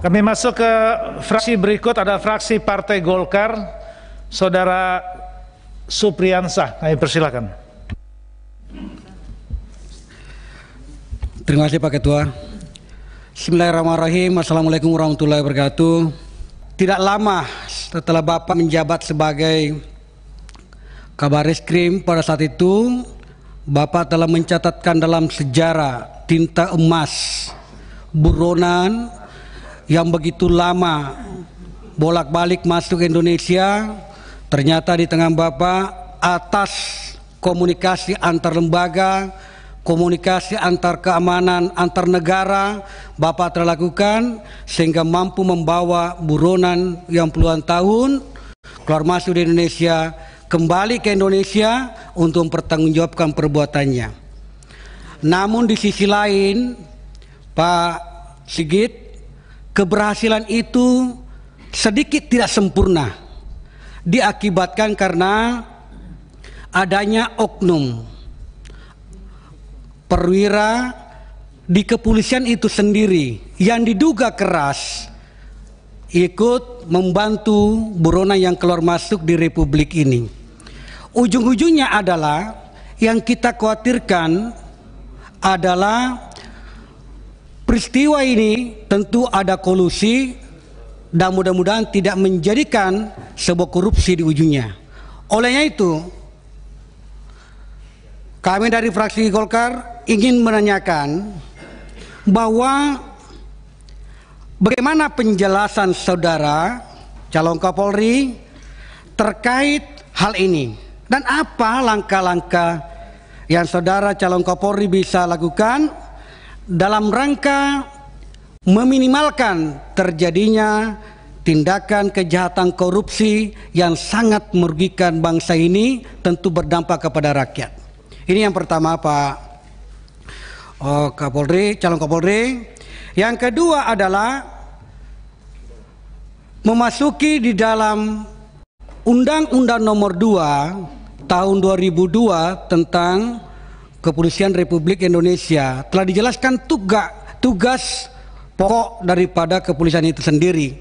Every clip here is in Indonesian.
Kami masuk ke fraksi berikut, ada fraksi Partai Golkar, Saudara Supriyansah. Kami persilakan. Terima kasih Pak Ketua. Bismillahirrahmanirrahim. Assalamualaikum warahmatullahi wabarakatuh. Tidak lama setelah Bapak menjabat sebagai Kabareskrim, pada saat itu Bapak telah mencatatkan dalam sejarah tinta emas buronan yang begitu lama bolak-balik masuk ke Indonesia. Ternyata di tangan Bapak, atas komunikasi antar lembaga, komunikasi antar keamanan antar negara, Bapak telah lakukan sehingga mampu membawa buronan yang puluhan tahun keluar masuk di Indonesia kembali ke Indonesia untuk mempertanggungjawabkan perbuatannya. Namun di sisi lain, Pak Sigit, keberhasilan itu sedikit tidak sempurna, diakibatkan karena adanya oknum perwira di kepolisian itu sendiri yang diduga keras ikut membantu buronan yang keluar masuk di Republik ini. Ujung-ujungnya adalah yang kita khawatirkan adalah peristiwa ini tentu ada kolusi dan mudah-mudahan tidak menjadikan sebuah korupsi di ujungnya. Olehnya itu, kami dari fraksi Golkar ingin menanyakan bahwa bagaimana penjelasan saudara calon Kapolri terkait hal ini dan apa langkah-langkah yang saudara calon Kapolri bisa lakukan dalam rangka meminimalkan terjadinya tindakan kejahatan korupsi yang sangat merugikan bangsa ini, tentu berdampak kepada rakyat. Ini yang pertama, Pak Kapolri, calon Kapolri. Yang kedua adalah memasuki di dalam Undang-Undang Nomor 2 Tahun 2002 tentang Kepolisian Republik Indonesia telah dijelaskan tugas pokok daripada kepolisian itu sendiri.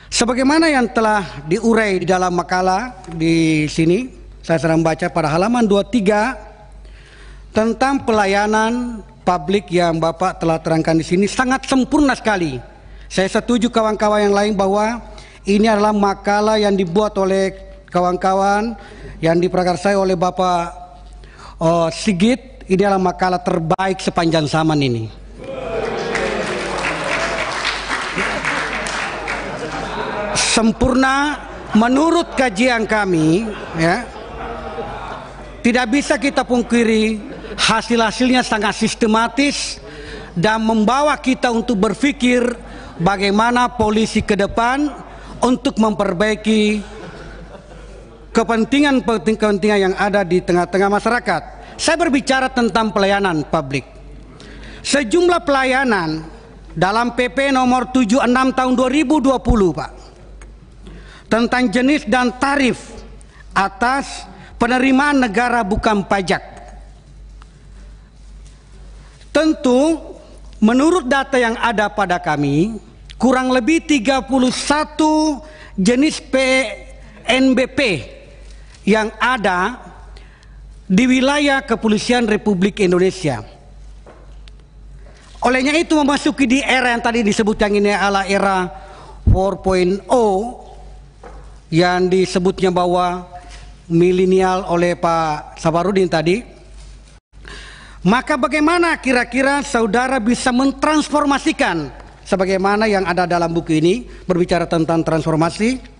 Sebagaimana yang telah diurai di dalam makalah di sini, saya sedang baca pada halaman 23 tentang pelayanan publik yang Bapak telah terangkan di sini sangat sempurna sekali. Saya setuju kawan-kawan yang lain bahwa ini adalah makalah yang dibuat oleh kawan-kawan yang diprakarsai oleh Bapak Sigit. Ini adalah makalah terbaik sepanjang zaman ini. Sempurna menurut kajian kami, ya. Tidak bisa kita pungkiri hasil-hasilnya sangat sistematis dan membawa kita untuk berpikir bagaimana polisi ke depan untuk memperbaiki kepentingan yang ada di tengah-tengah masyarakat. Saya berbicara tentang pelayanan publik. Sejumlah pelayanan dalam PP nomor 76 tahun 2020, Pak, tentang jenis dan tarif atas penerimaan negara bukan pajak. Tentu menurut data yang ada pada kami, kurang lebih 31 jenis PNBP yang ada di wilayah Kepolisian Republik Indonesia. Olehnya itu memasuki di era yang tadi disebut yang ini adalah era 4.0 yang disebutnya bahwa milenial oleh Pak Safarudin tadi. Maka bagaimana kira-kira saudara bisa mentransformasikan sebagaimana yang ada dalam buku ini berbicara tentang transformasi?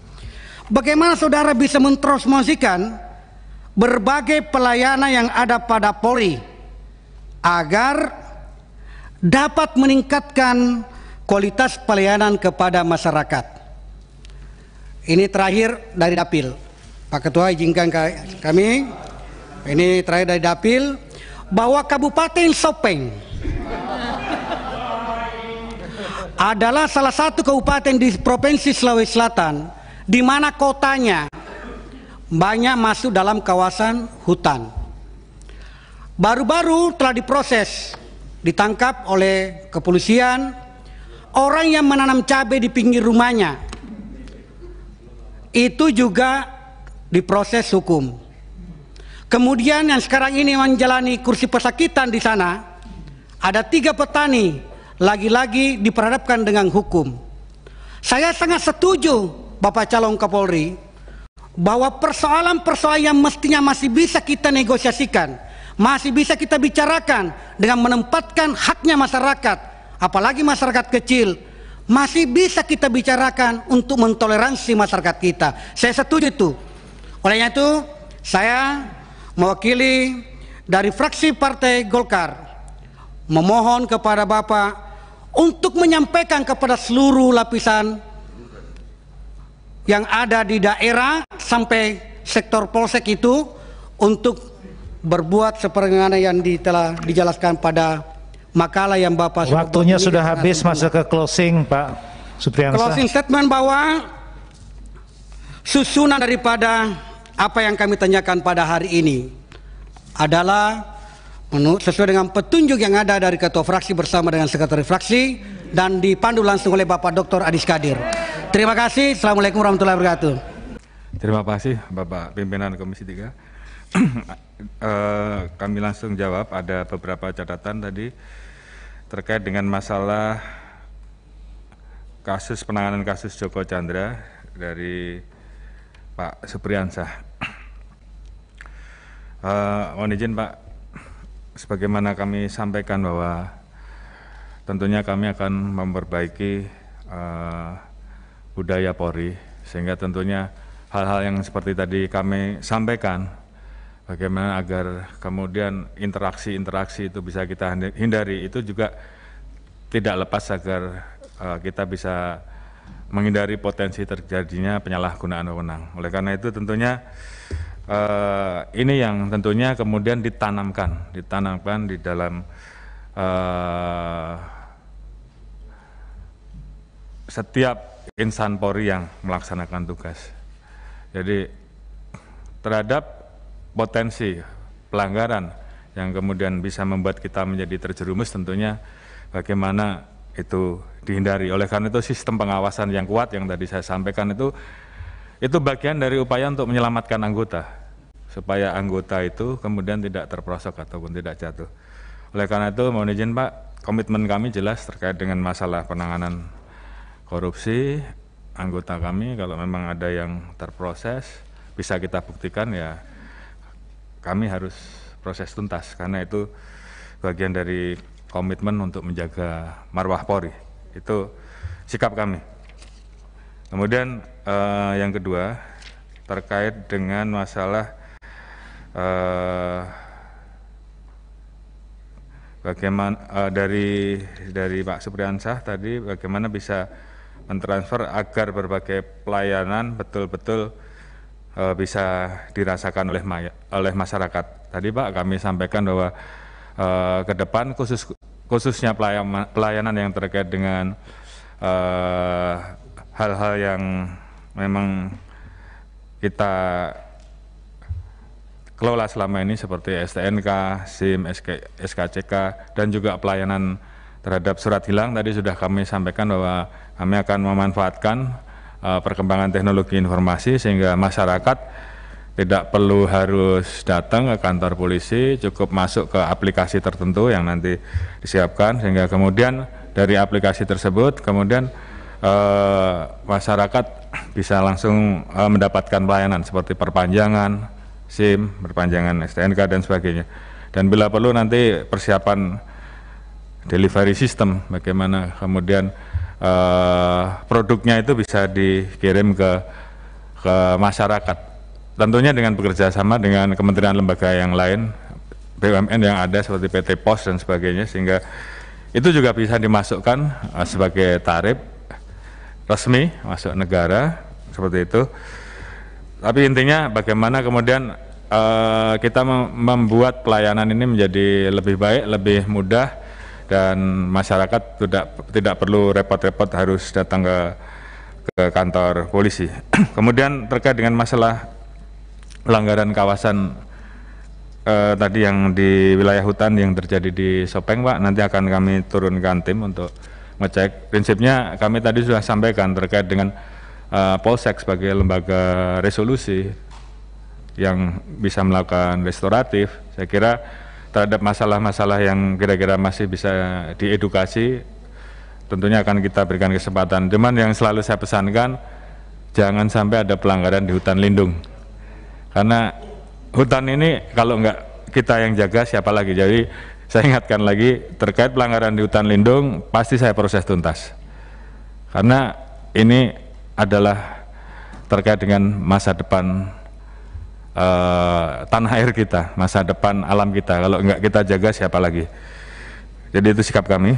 Bagaimana saudara bisa mentransformasikan berbagai pelayanan yang ada pada Polri agar dapat meningkatkan kualitas pelayanan kepada masyarakat? Ini terakhir dari Dapil. Pak Ketua izinkan kami, ini terakhir dari Dapil, bahwa Kabupaten Sopeng adalah salah satu kabupaten di Provinsi Sulawesi Selatan di mana kotanya banyak masuk dalam kawasan hutan. Baru-baru telah diproses, ditangkap oleh kepolisian orang yang menanam cabai di pinggir rumahnya itu juga diproses hukum. Kemudian yang sekarang ini menjalani kursi pesakitan di sana, ada 3 petani lagi-lagi diperhadapkan dengan hukum. Saya sangat setuju Bapak calon Kapolri bahwa persoalan-persoalan yang mestinya masih bisa kita negosiasikan, masih bisa kita bicarakan dengan menempatkan haknya masyarakat, apalagi masyarakat kecil, masih bisa kita bicarakan untuk mentoleransi masyarakat kita. Saya setuju itu. Olehnya itu, saya mewakili dari fraksi Partai Golkar memohon kepada Bapak untuk menyampaikan kepada seluruh lapisan yang ada di daerah sampai sektor polsek itu untuk berbuat sebagaimana yang telah dijelaskan pada makalah yang Bapak waktunya sudah habis, masuk ke closing Pak Supriyansa. Closing statement bahwa susunan daripada apa yang kami tanyakan pada hari ini adalah sesuai dengan petunjuk yang ada dari Ketua Fraksi bersama dengan Sekretaris Fraksi dan dipandu langsung oleh Bapak Dr. Adis Kadir. Terima kasih. Assalamualaikum warahmatullahi wabarakatuh. Terima kasih Bapak Pimpinan Komisi 3. Kami langsung jawab. Ada beberapa catatan tadi terkait dengan masalah penanganan kasus Joko Chandra dari Pak Supriyansa. Mohon izin Pak, sebagaimana kami sampaikan bahwa tentunya kami akan memperbaiki budaya Polri, sehingga tentunya hal-hal yang seperti tadi kami sampaikan, bagaimana agar kemudian interaksi-interaksi itu bisa kita hindari, itu juga tidak lepas agar kita bisa menghindari potensi terjadinya penyalahgunaan wewenang. Oleh karena itu tentunya ini yang tentunya kemudian ditanamkan di dalam setiap insan Polri yang melaksanakan tugas. Jadi terhadap potensi pelanggaran yang kemudian bisa membuat kita menjadi terjerumus, tentunya bagaimana itu dihindari. Oleh karena itu sistem pengawasan yang kuat yang tadi saya sampaikan itu bagian dari upaya untuk menyelamatkan anggota, supaya anggota itu kemudian tidak terperosok ataupun tidak jatuh. Oleh karena itu mohon izin Pak, komitmen kami jelas terkait dengan masalah penanganan korupsi anggota kami. Kalau memang ada yang terproses bisa kita buktikan, ya kami harus proses tuntas, karena itu bagian dari komitmen untuk menjaga marwah Polri. Itu sikap kami. Kemudian yang kedua terkait dengan masalah bagaimana dari Pak Supriyansa tadi, bagaimana bisa mentransfer agar berbagai pelayanan betul-betul bisa dirasakan oleh masyarakat. Tadi Pak kami sampaikan bahwa ke depan khususnya pelayanan yang terkait dengan hal-hal yang memang kita kelola selama ini seperti STNK, SIM, SKCK, dan juga pelayanan terhadap surat hilang. Tadi sudah kami sampaikan bahwa kami akan memanfaatkan perkembangan teknologi informasi sehingga masyarakat tidak perlu harus datang ke kantor polisi, cukup masuk ke aplikasi tertentu yang nanti disiapkan, sehingga kemudian dari aplikasi tersebut kemudian masyarakat bisa langsung mendapatkan pelayanan seperti perpanjangan SIM, perpanjangan STNK dan sebagainya. Dan bila perlu nanti persiapan delivery system, bagaimana kemudian produknya itu bisa dikirim ke masyarakat. Tentunya dengan bekerja sama dengan kementerian lembaga yang lain, BUMN yang ada seperti PT POS dan sebagainya, sehingga itu juga bisa dimasukkan sebagai tarif resmi masuk negara seperti itu. Tapi intinya bagaimana kemudian kita membuat pelayanan ini menjadi lebih baik, lebih mudah, dan masyarakat tidak perlu repot-repot harus datang ke kantor polisi. Kemudian terkait dengan masalah pelanggaran kawasan tadi yang di wilayah hutan yang terjadi di Sopeng, Pak, nanti akan kami turunkan tim untuk ngecek. Prinsipnya kami tadi sudah sampaikan terkait dengan Polsek sebagai lembaga resolusi yang bisa melakukan restoratif. Saya kira terhadap masalah-masalah yang kira-kira masih bisa diedukasi, tentunya akan kita berikan kesempatan. Cuman yang selalu saya pesankan, jangan sampai ada pelanggaran di hutan lindung. Karena hutan ini kalau nggak kita yang jaga, siapa lagi? Jadi saya ingatkan lagi, terkait pelanggaran di hutan lindung, pasti saya proses tuntas. Karena ini adalah terkait dengan masa depan tanah air kita, masa depan alam kita. Kalau nggak kita jaga, siapa lagi? Jadi itu sikap kami.